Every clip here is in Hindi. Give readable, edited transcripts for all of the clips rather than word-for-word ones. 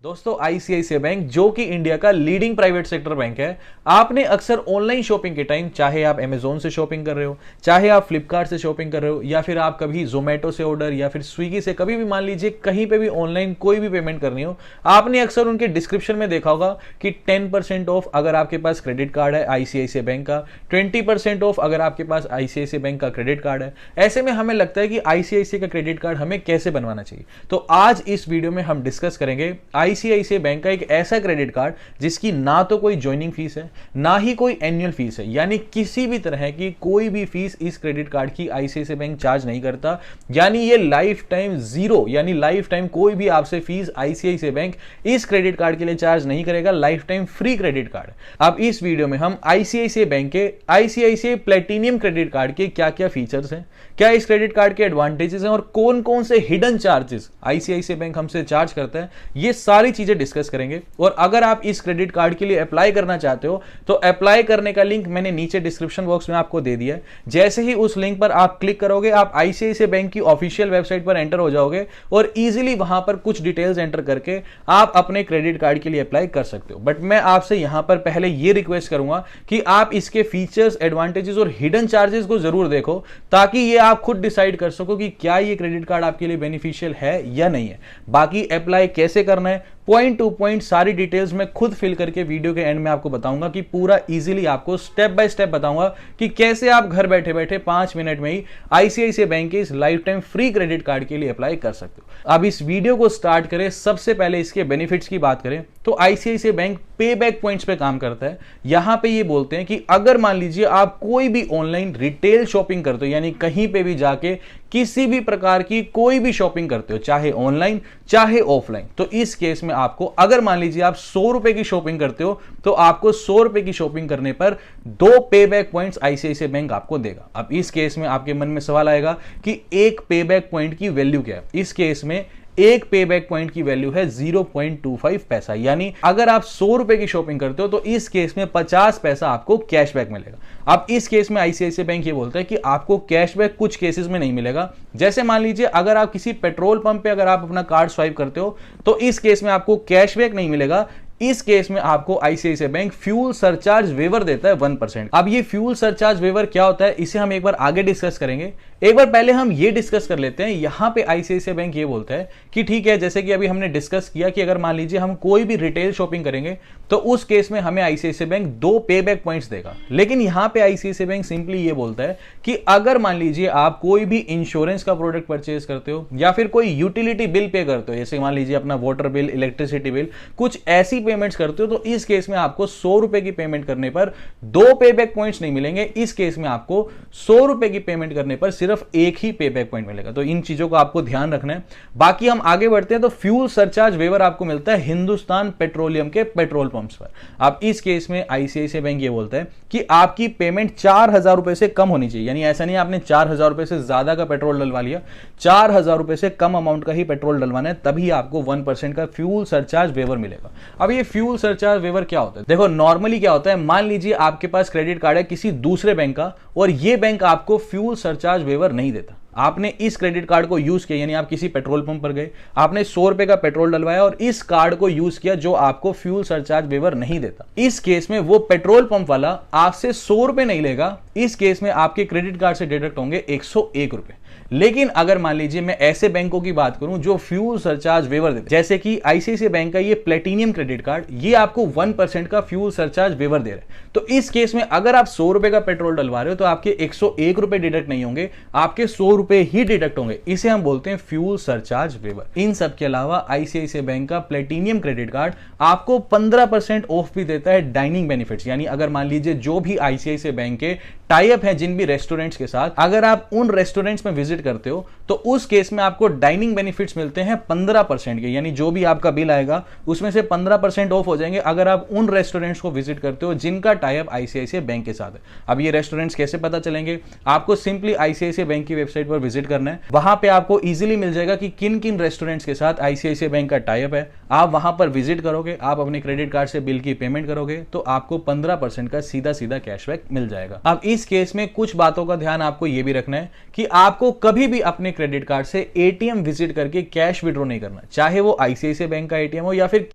दोस्तों आईसीआईसीआई बैंक जो कि इंडिया का लीडिंग प्राइवेट सेक्टर बैंक है, आपने अक्सर ऑनलाइन शॉपिंग के टाइम, चाहे आप अमेजोन से शॉपिंग कर रहे हो, चाहे आप फ्लिपकार्ट से शॉपिंग कर रहे हो, या फिर आप कभी जोमेटो से ऑर्डर या फिर स्विगी से कभी भी मान लीजिए कहीं पे भी ऑनलाइन कोई भी पेमेंट करनी हो, आपने अक्सर उनके डिस्क्रिप्शन में देखा होगा कि 10% ऑफ अगर आपके पास क्रेडिट कार्ड है आईसीआईसीआई बैंक का, 20% ऑफ अगर आपके पास आईसीआईसीआई बैंक का क्रेडिट कार्ड है। ऐसे में हमें लगता है कि आईसीआईसीआई का क्रेडिट कार्ड हमें कैसे बनवाना चाहिए। तो आज इस वीडियो में हम डिस्कस करेंगे आईसीआईसीआई बैंक का एक ऐसा क्रेडिट कार्ड जिसकी ना तो कोई ज्वाइनिंग फीस है, ना ही कोई एनुअल फीस है, यानी किसी भी तरह की कोई भी फीस इस क्रेडिट कार्ड की आईसीआईसीआई बैंक चार्ज नहीं करता। यानी ये लाइफ टाइम जीरो, यानी लाइफ टाइम कोई भी आपसे फीस आईसीआईसीआई बैंक इस क्रेडिट कार्ड के लिए चार्ज नहीं करेगा। Life time free credit card. अब इस वीडियो में हम आईसीआईसीआई बैंक के आईसीआईसीआई प्लेटिनियम क्रेडिट कार्ड के क्या क्या फीचर्स हैं, क्या इस क्रेडिट कार्ड के एडवांटेजेस हैं और कौन कौन से हिडन चार्जेस आईसीआईसीआई बैंक हमसे चार्ज करता है, ये सारी चीजें डिस्कस करेंगे। और अगर आप इस क्रेडिट कार्ड के लिए अप्लाई करना चाहते हो तो अप्लाई करने का लिंक मैंने नीचे डिस्क्रिप्शन बॉक्स में आपको दे दिया है। जैसे ही उस लिंक पर आप क्लिक करोगे, आप आईसीआईसीआई बैंक की ऑफिशियल वेबसाइट पर एंटर हो जाओगे और इजीली वहां पर कुछ डिटेल्स एंटर करके आप अपने क्रेडिट कार्ड के लिए अप्लाई कर सकते हो। बट मैं आपसे यहां पर पहले यह रिक्वेस्ट करूंगा कि आप इसके फीचर्स, एडवांटेजेस और हिडन चार्जेस को जरूर देखो, ताकि ये आप खुद डिसाइड कर सको कि क्या ये क्रेडिट कार्ड आपके लिए बेनिफिशियल है या नहीं है। बाकी अप्लाई कैसे करना है, पॉइंट टू पॉइंट सारी डिटेल्स मैं खुद फिल करके वीडियो के एंड में आपको बताऊंगा कि पूरा इजीली आपको स्टेप बाय स्टेप बताऊंगा कि कैसे आप घर बैठे बैठे 5 मिनट में ही आईसीआईसीआई बैंक के इस life time free credit card के लिए अप्लाई कर सकते हो। अब इस वीडियो को स्टार्ट करें, सबसे पहले इसके बेनिफिट्स की बात करें तो आईसीआईसीआई बैंक पे बैक पॉइंट्स पे काम करता है। यहां पे ये बोलते हैं कि अगर मान लीजिए आप कोई भी ऑनलाइन रिटेल शॉपिंग करते हो, यानी कहीं पे भी जाके किसी भी प्रकार की कोई भी शॉपिंग करते हो, चाहे ऑनलाइन चाहे ऑफलाइन, तो इस केस में आपको अगर मान लीजिए आप 100 रुपए की शॉपिंग करते हो तो आपको 100 रुपए की शॉपिंग करने पर 2 पे बैक पॉइंट्स आईसीआईसीआई बैंक आपको देगा। अब इस केस में आपके मन में सवाल आएगा कि एक पे बैक पॉइंट की वैल्यू क्या है। इस केस में एक पे बैक पॉइंट की वैल्यू है 0.25 पैसा, यानी अगर आप 100 रुपए की शॉपिंग करते हो तो इस केस में 50 पैसा आपको कैशबैक मिलेगा। अब इस केस में आईसीआईसीआई बैंक ये बोलता है कि आपको कैशबैक कुछ केसेस में नहीं miलेगा। जैसे मान लीजिए अगर आप किसी पेट्रोल पंप पे अगर आप अपना कार्ड स्वाइप करते हो तो इस केस में आपको कैशबैक नहीं मिलेगा। इस केस में आपको ICICI bank fuel surcharge waiver देता है 1%। अब ये फ्यूल सरचार्ज वेवर क्या होता है, इसे हम एक बार आगे डिस्कस करेंगे। एक बार पहले हम ये डिस्कस कर लेते हैं। यहां पे आईसीआईसीआई बैंक ये बोलता है कि ठीक है, जैसे कि अभी हमने डिस्कस किया कि अगर मान लीजिए हम कोई भी रिटेल शॉपिंग करेंगे तो उस केस में हमें आईसीआईसीआई बैंक 2 पे बैक पॉइंट्स देगा। लेकिन यहां पे आईसीआईसीआई बैंक सिंपली ये बोलता है कि अगर मान लीजिए आप कोई भी इंश्योरेंस का प्रोडक्ट परचेज करते हो या फिर कोई यूटिलिटी बिल पे करते हो, जैसे मान लीजिए अपना वाटर बिल, इलेक्ट्रिसिटी बिल, कुछ ऐसी पेमेंट्स करते हो, तो इस केस में आपको 100 रुपए की पेमेंट करने पर 2 पे बैक पॉइंट्स नहीं मिलेंगे। इस केस में आपको 100 रुपए की पेमेंट करने पर सिर्फ एक ही पे बैक पॉइंट मिलेगा। तो इन चीजों को आपको ध्यान रखना है। बाकी हम आगे बढ़ते हैं तो फ्यूल सरचार्ज वेवर आपको मिलता है हिंदुस्तान पेट्रोलियम के पेट्रोल पंप्स पर। अब इस केस में आईसीआईसीआई बैंक ये बोलता है कि आपकी पेमेंट 4000 रुपए से कम होनी चाहिए, यानी ऐसा नहीं आपने 4000 रुपए से ज्यादा का पेट्रोल डलवा लिया, 4000 रुपए से कम अमाउंट का ही पेट्रोल डलवाना है, तभी आपको 1% का फ्यूल सरचार्ज वेवर मिलेगा। अब ये फ्यूल सरचार्ज वेवर क्या होता है, देखो नॉर्मली क्या होता है, मान लीजिए आपके पास क्रेडिट कार्ड है किसी दूसरे बैंक का और ये बैंक आपको फ्यूल सरचार्ज वेवर नहीं देता। आपने इस क्रेडिट कार्ड को यूज किया, यानी आप किसी पेट्रोल पंप पर गए, आपने 100 रुपए का पेट्रोल डलवाया और इस कार्ड को यूज किया जो आपको फ्यूल सरचार्ज वेवर नहीं देता। इस केस में वो पेट्रोल पंप वाला आपसे 100 रुपए नहीं लेगा। इस केस में आपके क्रेडिट कार्ड से डिडक्ट होंगे 101 रुपए। लेकिन अगर मान लीजिए मैं ऐसे बैंकों की बात करूं जो फ्यूल सरचार्ज वेवर देते, जैसे कि आईसीआईसीआई बैंक का ये प्लेटिनियम क्रेडिट कार्ड, ये आपको 1% का फ्यूल सरचार्ज वेवर दे रहे हैं। तो इस केस में अगर आप 100 रुपए का पेट्रोल डलवा रहे हो तो आपके 101 रुपए डिडक्ट नहीं होंगे, आपके 100 रुपए ही डिडक्ट होंगे। इसे हम बोलते हैं फ्यूल सरचार्ज वेवर। इन सब के अलावा आईसीआईसीआई बैंक का प्लेटिनियम क्रेडिट कार्ड आपको 15% ऑफ भी देता है डाइनिंग बेनिफिट्स, यानी अगर मान लीजिए जो भी आईसीआईसीआई बैंक के टाई अप है जिन भी रेस्टोरेंट्स के साथ, अगर आप उन रेस्टोरेंट्स में विजिट करते हो तो उस केस में आपको डाइनिंग बेनिफिट्स मिलते हैं 15% के, यानी जो भी आपका बिल आएगा उसमें से 15% ऑफ हो जाएंगे अगर आप उन रेस्टोरेंट्स को विजिट करते हो जिनका टाई अप आईसीआईसीआई बैंक के साथ है। अब ये रेस्टोरेंट्स कैसे पता चलेंगे, आपको सिंपली आईसीआईसीआई बैंक की वेबसाइट पर विजिट करना है। वहां पे आपको इजीली मिल जाएगा कि किन किन रेस्टोरेंट्स के साथ आईसीआईसीआई बैंक का टाई अप है। आप वहां पर विजिट करोगे, आप अपने क्रेडिट कार्ड से बिल की पेमेंट करोगे तो आपको 15% का सीधा सीधा कैशबैक मिल जाएगा। अब इस केस में कुछ बातों का ध्यान आपको यह भी रखना है कि आपको कभी भी अपने क्रेडिट कार्ड से एटीएम विजिट करके कैश विड्रॉ नहीं करना, चाहे वो आईसीआईसीआई बैंक का एटीएम हो या फिर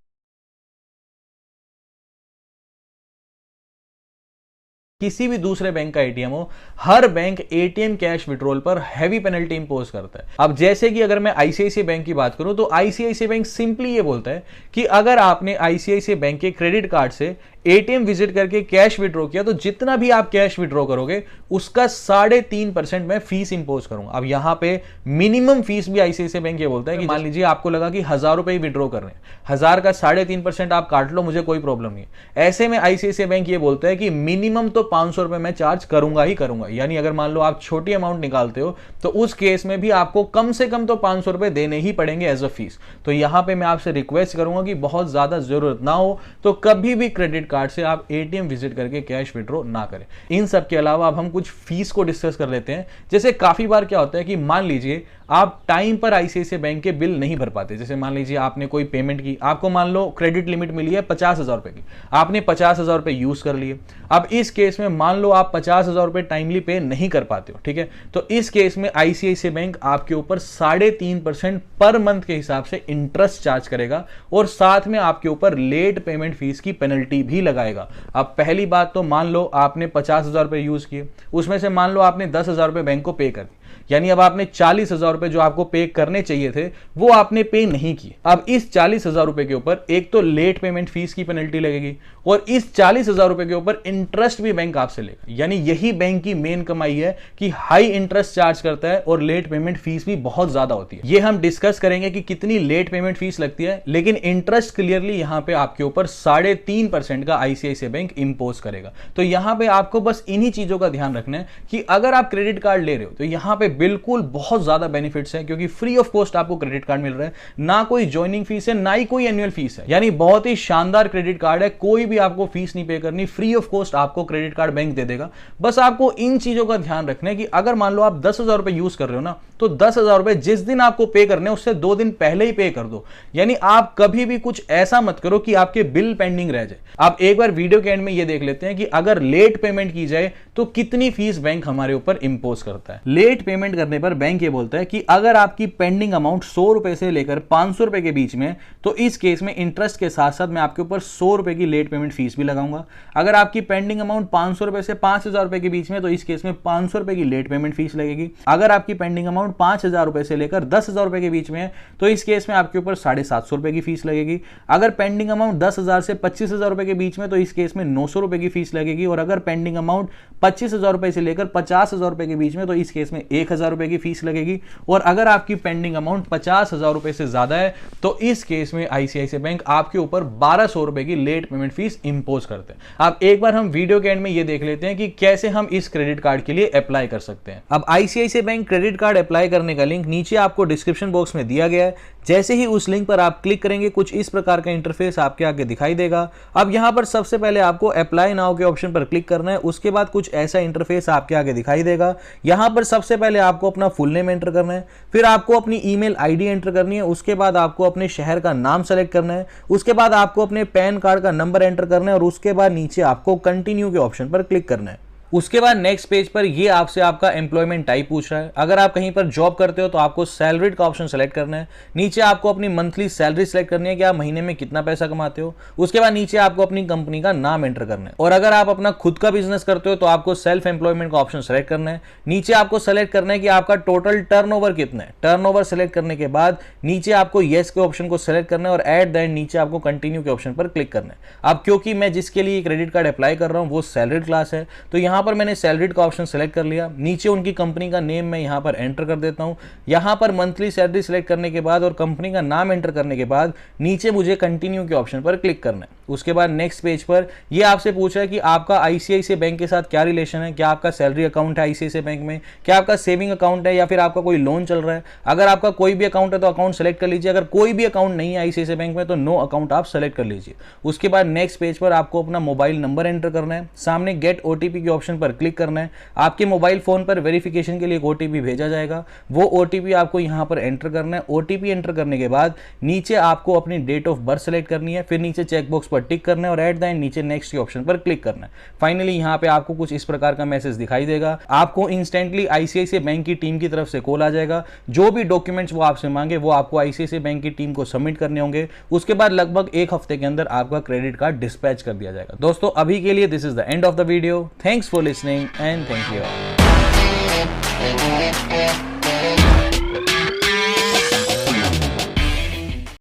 किसी भी दूसरे बैंक का एटीएम हो। हर बैंक एटीएम कैश विड्रॉल पर हैवी पेनल्टी इंपोज करता है। अब जैसे कि अगर मैं आईसीआईसीआई बैंक की बात करूं तो आईसीआईसीआई बैंक सिंपली ये बोलता है कि अगर आपने आईसीआईसीआई बैंक के क्रेडिट कार्ड से एटीएम विजिट करके कैश विड्रॉ किया तो जितना भी आप कैश विड्रॉ करोगे उसका 3.5% मैं फीस इंपोज करूंगा। अब यहां पे मिनिमम फीस भी आईसीआईसीआई बैंक ये बोलता है कि मान लीजिए आपको लगा कि 1000 रुपए ही विड्रॉ कर रहे हैं, 1000 का 3.5% आप काट लो, मुझे कोई प्रॉब्लम नहीं है। ऐसे में आईसीआईसीआई बैंक ये बोलता है कि मिनिमम तो 500 रुपए मैं चार्ज करूंगा ही करूंगा। यानी अगर मान लो आप छोटी अमाउंट निकालते हो तो उस केस में भी आपको कम से कम तो 500 रुपए देने ही पड़ेंगे एज अ फीस। तो यहां पे मैं आपसे रिक्वेस्ट करूंगा कि बहुत ज्यादा जरूरत ना हो तो कभी भी क्रेडिट कार्ड से आप एटीएम विजिट करके कैश विड्रॉ ना करें। इन सब के अलावा अब हम कुछ फीस को डिस्कस कर लेते हैं। जैसे काफी बार क्या होता है कि मान लीजिए आप टाइम पर आईसीआईसीआई बैंक के बिल नहीं भर पाते। जैसे मान लीजिए आपने कोई पेमेंट की, आपको मान लो क्रेडिट लिमिट मिली है 50,000 रुपए की, आपने 50,000 रुपए यूज कर लिए। अब इस केस में मान लो आप 50,000 रुपए टाइमली पे नहीं कर पाते हो, ठीक है, तो इस केस में आईसीआईसीआई बैंक आपके ऊपर 3.5% पर मंथ के हिसाब से इंटरेस्ट चार्ज करेगा और साथ में आपके ऊपर लेट पेमेंट फीस की पेनल्टी भी लगाएगा। अब पहली बात तो मान लो आपने 50,000 रुपए यूज किए, उसमें से मान लो आपने 10,000 रुपए बैंक को पे कर दिए, यानी अब आपने 40,000 रुपए जो आपको पे करने चाहिए थे वो आपने पे नहीं किए। अब इस 40,000 रुपए के ऊपर एक तो लेट पेमेंट फीस की पेनल्टी लगेगी और इस 40,000 रुपए के ऊपर इंटरेस्ट भी बैंक आपसे लेगा। यानी यही बैंक की मेन कमाई है कि हाई इंटरेस्ट चार्ज करता है और लेट पेमेंट फीस भी बहुत ज्यादा होती है। ये हम डिस्कस करेंगे कि कितनी लेट पेमेंट फीस लगती है, लेकिन इंटरेस्ट क्लियरली यहां पे आपके ऊपर 3.5% का आईसीआईसीआई बैंक इंपोज करेगा। तो यहां पे आपको बस इन्हीं चीजों का ध्यान रखना है कि अगर आप क्रेडिट कार्ड ले रहे हो तो यहां पे बिल्कुल बहुत ज्यादा बेनिफिट्स हैं, क्योंकि फ्री ऑफ कॉस्ट आपको क्रेडिट कार्ड मिल रहा है, ना कोई ज्वाइनिंग फीस है ना ही कोई एनुअल फीस है। यानी बहुत ही शानदार क्रेडिट कार्ड है, कोई भी आपको फीस नहीं पे करनी, फ्री ऑफ कॉस्ट आपको क्रेडिट कार्ड बैंक दे देगा। बस आपको इन चीजों का ध्यान रखना है कि अगर मान लो आप 10,000 रुपए यूज कर रहे हो ना, तो 10,000 रुपए जिस दिन आपको पे करने उससे 2 दिन पहले ही पे कर दो। यानी आप कभी भी कुछ ऐसा मत करो कि आपके बिल पेंडिंग रह जाए। आप एक बार वीडियो के एंड में ये देख लेते हैं कि अगर लेट पेमेंट की जाए तो कितनी फीस बैंक हमारे ऊपर इंपोज करता है। लेट पेमेंट करने पर बैंक ये बोलता है कि अगर आपकी पेंडिंग अमाउंट 100 रुपए से लेकर 500 रुपए के बीच में, तो इस केस में इंटरेस्ट के साथ साथ मैं आपके ऊपर 100 रुपए की लेट पेमेंट फीस भी लगाऊंगा। अगर आपकी पेंडिंग अमाउंट 500 रुपए से 5,000 रुपए के बीच में, तो इस केस में 500 रुपए की लेट पेमेंट फीस लगेगी। अगर आपकी पेंडिंग अमाउंट 5,000 रुपए से लेकर 10,000 रुपए के बीच में है, तो इस केस में आपके ऊपर 750 रुपए की फीस लगेगी। अगर पेंडिंग अमाउंट 10,000 से 25,000 रुपए के बीच में, तो इस केस में 900 रुपए की फीस लगेगी। और अगर पेंडिंग अमाउंट 25,000 रुपए से लेकर 50,000 रुपए के बीच में, तो इस केस में 1,000 रुपए की फीस लगेगी। और अगर आपकी पेंडिंग अमाउंट 50,000 रुपए से ज्यादा है, तो इस केस में आईसीआईसीआई बैंक आपके ऊपर 1,200 रुपए की लेट पेमेंट फीस इंपोज करते हैं। अब एक बार हम वीडियो के एंड में ये देख लेते हैं कि कैसे हम इस क्रेडिट कार्ड के लिए अप्लाई कर सकते हैं। अब ICICI bank credit card apply करने का लिंक नीचे आपको डिस्क्रिप्शन बॉक्स में दिया गया है। जैसे ही उस लिंक पर आप क्लिक करेंगे, कुछ इस प्रकार का इंटरफेस आपके आगे दिखाई देगा। अब यहां पर सबसे पहले आपको अप्लाई नाउ के ऑप्शन पर क्लिक करना है। उसके बाद कुछ ऐसा इंटरफेस आपके आगे दिखाई देगा। यहां पर सबसे पहले आपको अपना फुल नेम एंटर करना है, फिर आपको अपनी ईमेल आईडी एंटर करनी है, उसके बाद आपको अपने शहर का नाम सेलेक्ट करना है, उसके बाद आपको अपने पैन कार्ड का नंबर एंटर करना है और उसके बाद नीचे आपको कंटिन्यू के ऑप्शन पर क्लिक करना है। उसके बाद नेक्स्ट पेज पर ये आपसे आपका एम्प्लॉयमेंट टाइप पूछ रहा है। अगर आप कहीं पर जॉब करते हो तो आपको सैलरीड का ऑप्शन सेलेक्ट करना है। नीचे आपको अपनी मंथली सैलरी सेलेक्ट करनी है कि आप महीने में कितना पैसा कमाते हो। उसके बाद नीचे आपको अपनी कंपनी का नाम एंटर करना है। और अगर आप अपना खुद का बिजनेस करते हो तो आपको सेल्फ एम्प्लॉयमेंट का ऑप्शन सेलेक्ट करना है। नीचे आपको सेलेक्ट करना है कि आपका टोटल टर्नओवर कितना है। टर्नओवर सेलेक्ट करने के बाद नीचे आपको येस के ऑप्शन को सेलेक्ट करना है और एट द एंड नीचे आपको कंटिन्यू के ऑप्शन पर क्लिक करना है। अब क्योंकि मैं जिसके लिए क्रेडिट कार्ड अप्लाई कर रहा हूं वो सैलरीड क्लास है, तो यहां पर मैंने सैलरीड ऑप्शन सेलेक्ट कर लिया। नीचे उनकी कंपनी का नेम मैं यहां पर एंटर कर देता हूं। यहां पर मंथली सैलरी सेलेक्ट करने के बाद और कंपनी का नाम एंटर करने के बाद नीचे मुझे कंटिन्यू के ऑप्शन पर क्लिक करना है। उसके बाद नेक्स्ट पेज पर यह आपसे पूछ रहा है कि आपका आईसीआईसीआई बैंक के साथ क्या रिलेशन है, क्या आपका सैलरी अकाउंट है आईसीआईसीआई बैंक में, क्या आपका सेविंग अकाउंट है या फिर आपका कोई लोन चल रहा है। अगर आपका कोई भी अकाउंट है तो अकाउंट सेलेक्ट कर लीजिए। अगर कोई भी अकाउंट नहीं है आईसीआईसीआई बैंक में तो नो अकाउंट आप सेलेक्ट कर लीजिए। उसके बाद नेक्स्ट पेज पर आपको अपना मोबाइल नंबर एंटर करना है। सामने गेट ओटीपी के ऑप्शन पर क्लिक करना है। आपके मोबाइल फोन पर वेरिफिकेशन के लिए एक ओटीपी भेजा जाएगा, वो ओटीपी आपको यहां पर एंटर करना है। ओटीपी एंटर करने के बाद नीचे आपको अपनी डेट ऑफ बर्थ सेलेक्ट करनी है, फिर नीचे चेक बॉक्स पर ऊपर टिक करना है और एट द एंड नीचे नेक्स्ट के ऑप्शन पर क्लिक करना है। फाइनली यहाँ पे आपको कुछ इस प्रकार का मैसेज दिखाई देगा। आपको इंस्टेंटली आईसीआईसीआई बैंक की टीम की तरफ से कॉल आ जाएगा। जो भी डॉक्यूमेंट्स वो आपसे मांगे वो आपको आईसीआईसीआई बैंक की टीम को सबमिट करने होंगे। उसके बाद लगभग 1 हफ्ते के अंदर आपका क्रेडिट कार्ड डिस्पैच कर दिया जाएगा। दोस्तों अभी के लिए this is the end of the video. Thanks for listening and thank you.